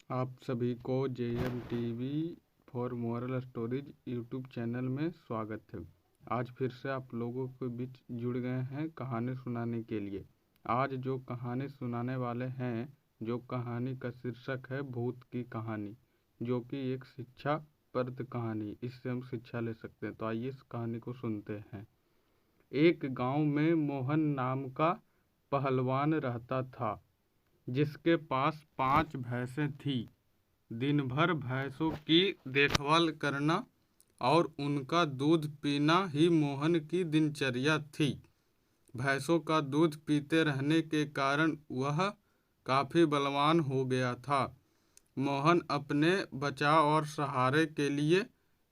आप सभी को JM TV for moral stories YouTube channel में स्वागत है। आज फिर से आप लोगों के बीच जुड़ गए हैं कहानी सुनाने के लिए। आज जो कहानी सुनाने वाले हैं, जो कहानी का शीर्षक है भूत की कहानी, जो कि एक शिक्षाप्रद कहानी, इससे हम शिक्षा ले सकते हैं। तो आइए इस कहानी को सुनते हैं। एक गांव में मोहन नाम का पहलवान रहता था, जिसके पास 5 भैंसें थीं। दिन भर भैंसों की देखभाल करना और उनका दूध पीना ही मोहन की दिनचर्या थी। भैंसों का दूध पीते रहने के कारण वह काफ़ी बलवान हो गया था। मोहन अपने बचाव और सहारे के लिए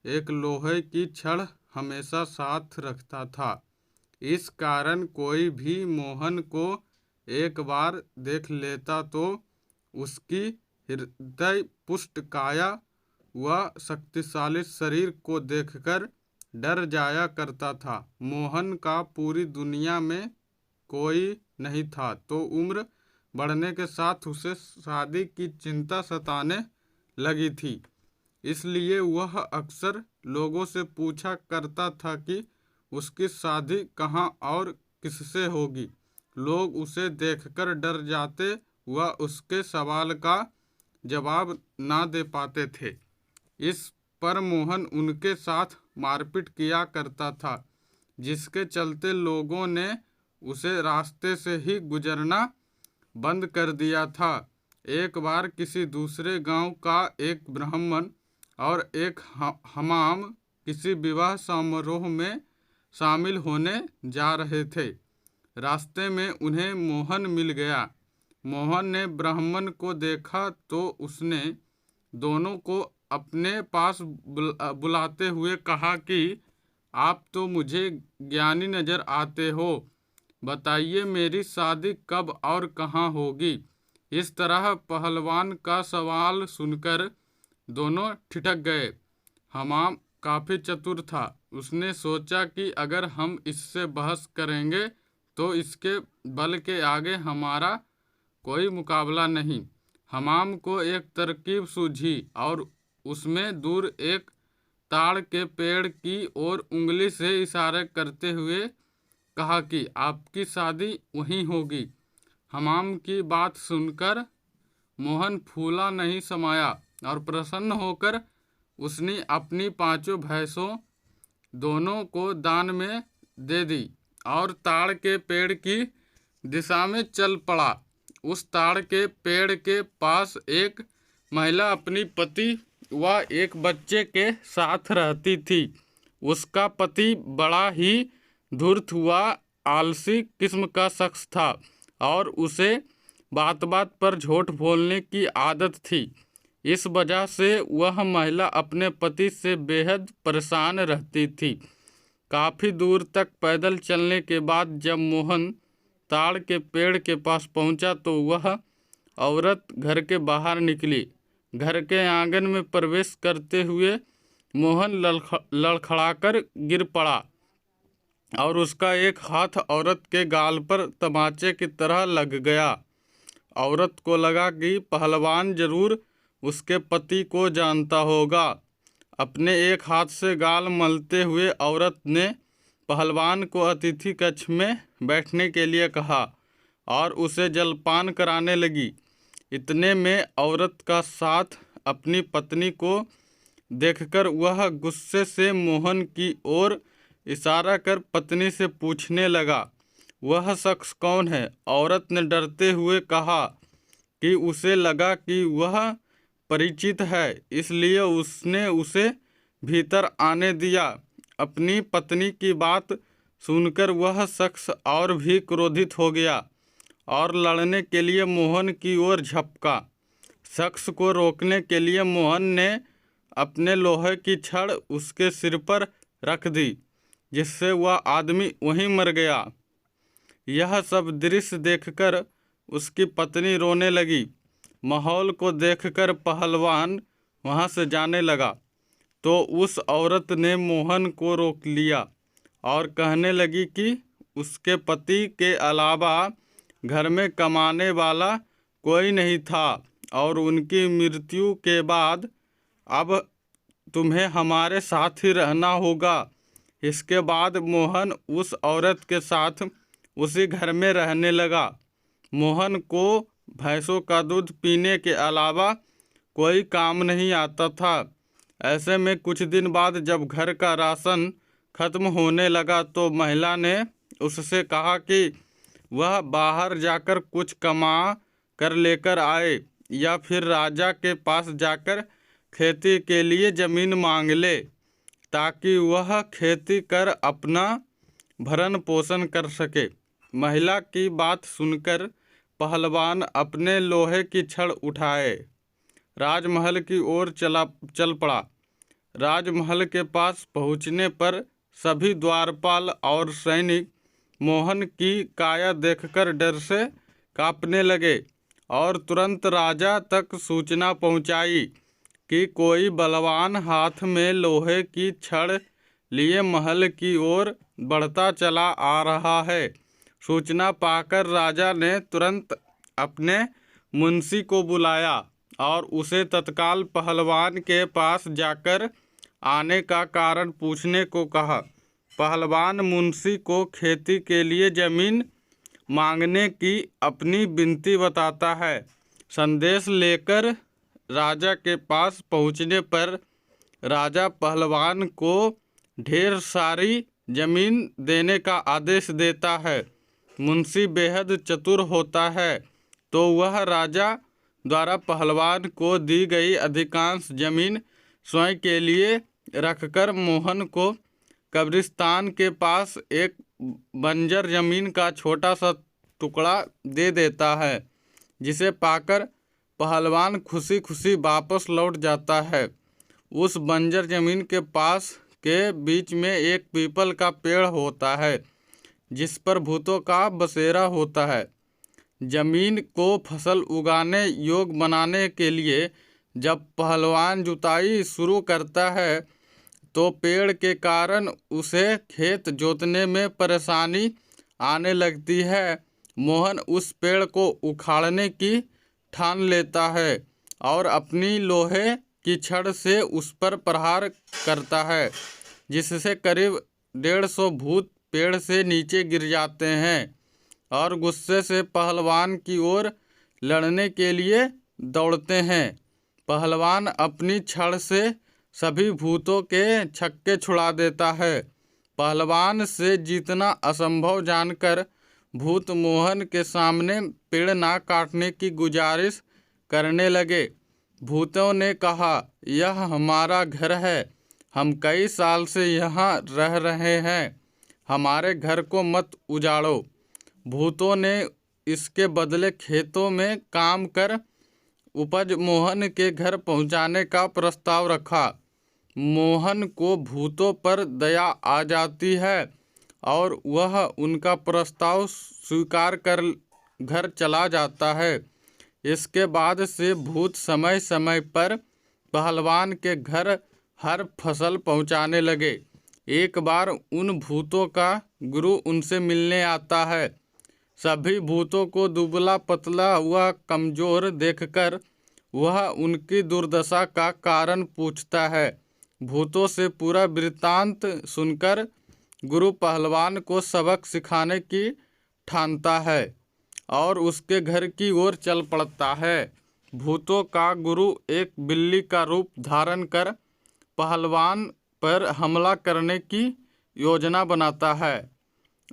एक लोहे की छड़ हमेशा साथ रखता था। इस कारण कोई भी मोहन को एक बार देख लेता तो उसकी हृदय पुष्ट काया व शक्तिशाली शरीर को देखकर डर जाया करता था। मोहन का पूरी दुनिया में कोई नहीं था, तो उम्र बढ़ने के साथ उसे शादी की चिंता सताने लगी थी। इसलिए वह अक्सर लोगों से पूछा करता था कि उसकी शादी कहाँ और किससे होगी। लोग उसे देखकर डर जाते व उसके सवाल का जवाब ना दे पाते थे। इस पर मोहन उनके साथ मारपीट किया करता था, जिसके चलते लोगों ने उसे रास्ते से ही गुजरना बंद कर दिया था। एक बार किसी दूसरे गांव का एक ब्राह्मण और एक हमाम किसी विवाह समारोह में शामिल होने जा रहे थे। रास्ते में उन्हें मोहन मिल गया। मोहन ने ब्राह्मण को देखा तो उसने दोनों को अपने पास बुलाते हुए कहा कि आप तो मुझे ज्ञानी नज़र आते हो, बताइए मेरी शादी कब और कहाँ होगी। इस तरह पहलवान का सवाल सुनकर दोनों ठिठक गए। हमाम काफ़ी चतुर था। उसने सोचा कि अगर हम इससे बहस करेंगे तो इसके बल के आगे हमारा कोई मुकाबला नहीं। हमाम को एक तरकीब सूझी और उसमें दूर एक ताड़ के पेड़ की ओर उंगली से इशारे करते हुए कहा कि आपकी शादी वहीं होगी। हमाम की बात सुनकर मोहन फूला नहीं समाया और प्रसन्न होकर उसने अपनी 5 भैंसों दोनों को दान में दे दी और ताड़ के पेड़ की दिशा में चल पड़ा। उस ताड़ के पेड़ के पास एक महिला अपनी पति व एक बच्चे के साथ रहती थी। उसका पति बड़ा ही धूर्त हुआ आलसी किस्म का शख्स था और उसे बात बात पर झूठ बोलने की आदत थी। इस वजह से वह महिला अपने पति से बेहद परेशान रहती थी। काफ़ी दूर तक पैदल चलने के बाद जब मोहन ताड़ के पेड़ के पास पहुंचा तो वह औरत घर के बाहर निकली। घर के आंगन में प्रवेश करते हुए मोहन लड़खड़ाकर गिर पड़ा और उसका एक हाथ औरत के गाल पर तमाचे की तरह लग गया। औरत को लगा कि पहलवान जरूर उसके पति को जानता होगा। अपने एक हाथ से गाल मलते हुए औरत ने पहलवान को अतिथि कक्ष में बैठने के लिए कहा और उसे जलपान कराने लगी। इतने में औरत का साथ अपनी पत्नी को देखकर वह गुस्से से मोहन की ओर इशारा कर पत्नी से पूछने लगा, वह शख्स कौन है? औरत ने डरते हुए कहा कि उसे लगा कि वह परिचित है, इसलिए उसने उसे भीतर आने दिया। अपनी पत्नी की बात सुनकर वह शख्स और भी क्रोधित हो गया और लड़ने के लिए मोहन की ओर झपका। शख्स को रोकने के लिए मोहन ने अपने लोहे की छड़ उसके सिर पर रख दी, जिससे वह आदमी वहीं मर गया। यह सब दृश्य देखकर उसकी पत्नी रोने लगी। माहौल को देखकर पहलवान वहां से जाने लगा तो उस औरत ने मोहन को रोक लिया और कहने लगी कि उसके पति के अलावा घर में कमाने वाला कोई नहीं था और उनकी मृत्यु के बाद अब तुम्हें हमारे साथ ही रहना होगा। इसके बाद मोहन उस औरत के साथ उसी घर में रहने लगा। मोहन को भैंसों का दूध पीने के अलावा कोई काम नहीं आता था। ऐसे में कुछ दिन बाद जब घर का राशन खत्म होने लगा तो महिला ने उससे कहा कि वह बाहर जाकर कुछ कमा कर लेकर आए या फिर राजा के पास जाकर खेती के लिए ज़मीन मांग ले, ताकि वह खेती कर अपना भरण पोषण कर सके। महिला की बात सुनकर पहलवान अपने लोहे की छड़ उठाए राजमहल की ओर चल पड़ा। राजमहल के पास पहुंचने पर सभी द्वारपाल और सैनिक मोहन की काया देखकर डर से कांपने लगे और तुरंत राजा तक सूचना पहुंचाई कि कोई बलवान हाथ में लोहे की छड़ लिए महल की ओर बढ़ता चला आ रहा है। सूचना पाकर राजा ने तुरंत अपने मुंशी को बुलाया और उसे तत्काल पहलवान के पास जाकर आने का कारण पूछने को कहा। पहलवान मुंशी को खेती के लिए ज़मीन मांगने की अपनी विनती बताता है। संदेश लेकर राजा के पास पहुंचने पर राजा पहलवान को ढेर सारी ज़मीन देने का आदेश देता है। मुंशी बेहद चतुर होता है तो वह राजा द्वारा पहलवान को दी गई अधिकांश ज़मीन स्वयं के लिए रखकर मोहन को कब्रिस्तान के पास एक बंजर ज़मीन का छोटा सा टुकड़ा दे देता है, जिसे पाकर पहलवान खुशी खुशी वापस लौट जाता है। उस बंजर ज़मीन के पास के बीच में एक पीपल का पेड़ होता है जिस पर भूतों का बसेरा होता है। जमीन को फसल उगाने योग्य बनाने के लिए जब पहलवान जुताई शुरू करता है तो पेड़ के कारण उसे खेत जोतने में परेशानी आने लगती है। मोहन उस पेड़ को उखाड़ने की ठान लेता है और अपनी लोहे की छड़ से उस पर प्रहार करता है, जिससे करीब 150 भूत पेड़ से नीचे गिर जाते हैं और गुस्से से पहलवान की ओर लड़ने के लिए दौड़ते हैं। पहलवान अपनी छड़ से सभी भूतों के छक्के छुड़ा देता है। पहलवान से जीतना असंभव जानकर भूत मोहन के सामने पेड़ ना काटने की गुजारिश करने लगे। भूतों ने कहा, यह हमारा घर है, हम कई साल से यहाँ रह रहे हैं, हमारे घर को मत उजाड़ो। भूतों ने इसके बदले खेतों में काम कर उपज मोहन के घर पहुँचाने का प्रस्ताव रखा। मोहन को भूतों पर दया आ जाती है और वह उनका प्रस्ताव स्वीकार कर घर चला जाता है। इसके बाद से भूत समय समय पर पहलवान के घर हर फसल पहुँचाने लगे। एक बार उन भूतों का गुरु उनसे मिलने आता है। सभी भूतों को दुबला पतला हुआ कमज़ोर देखकर वह उनकी दुर्दशा का कारण पूछता है। भूतों से पूरा वृत्तांत सुनकर गुरु पहलवान को सबक सिखाने की ठानता है और उसके घर की ओर चल पड़ता है। भूतों का गुरु एक बिल्ली का रूप धारण कर पहलवान पर हमला करने की योजना बनाता है।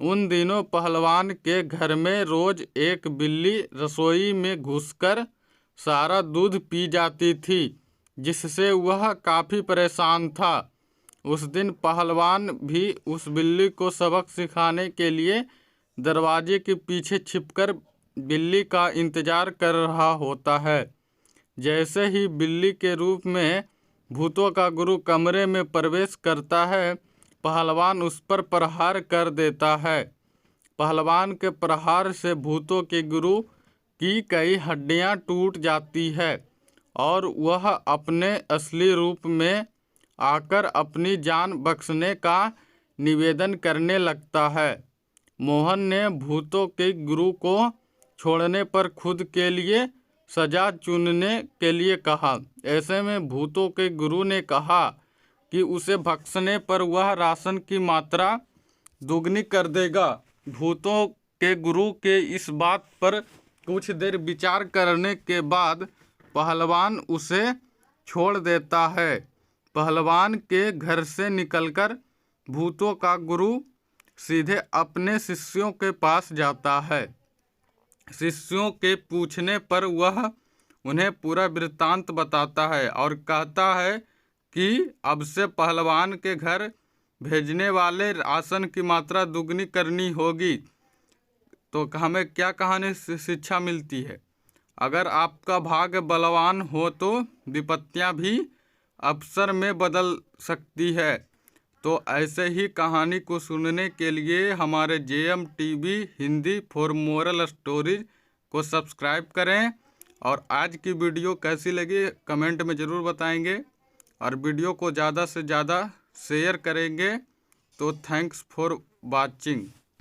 उन दिनों पहलवान के घर में रोज एक बिल्ली रसोई में घुसकर सारा दूध पी जाती थी, जिससे वह काफ़ी परेशान था। उस दिन पहलवान भी उस बिल्ली को सबक सिखाने के लिए दरवाजे के पीछे छिपकर बिल्ली का इंतजार कर रहा होता है। जैसे ही बिल्ली के रूप में भूतों का गुरु कमरे में प्रवेश करता है, पहलवान उस पर प्रहार कर देता है। पहलवान के प्रहार से भूतों के गुरु की कई हड्डियां टूट जाती है और वह अपने असली रूप में आकर अपनी जान बख्शने का निवेदन करने लगता है। मोहन ने भूतों के गुरु को छोड़ने पर खुद के लिए सजा चुनने के लिए कहा। ऐसे में भूतों के गुरु ने कहा कि उसे भक्षने पर वह राशन की मात्रा दुगनी कर देगा। भूतों के गुरु के इस बात पर कुछ देर विचार करने के बाद पहलवान उसे छोड़ देता है। पहलवान के घर से निकलकर भूतों का गुरु सीधे अपने शिष्यों के पास जाता है। शिष्यों के पूछने पर वह उन्हें पूरा वृत्तांत बताता है और कहता है कि अब से पहलवान के घर भेजने वाले राशन की मात्रा दुगनी करनी होगी। तो हमें क्या कहानी से शिक्षा मिलती है? अगर आपका भाग्य बलवान हो तो विपत्तियां भी अवसर में बदल सकती है। तो ऐसे ही कहानी को सुनने के लिए हमारे JM TV Hindi for moral stories को सब्सक्राइब करें। और आज की वीडियो कैसी लगी कमेंट में ज़रूर बताएंगे और वीडियो को ज़्यादा से ज़्यादा शेयर करेंगे। तो थैंक्स फॉर वाचिंग।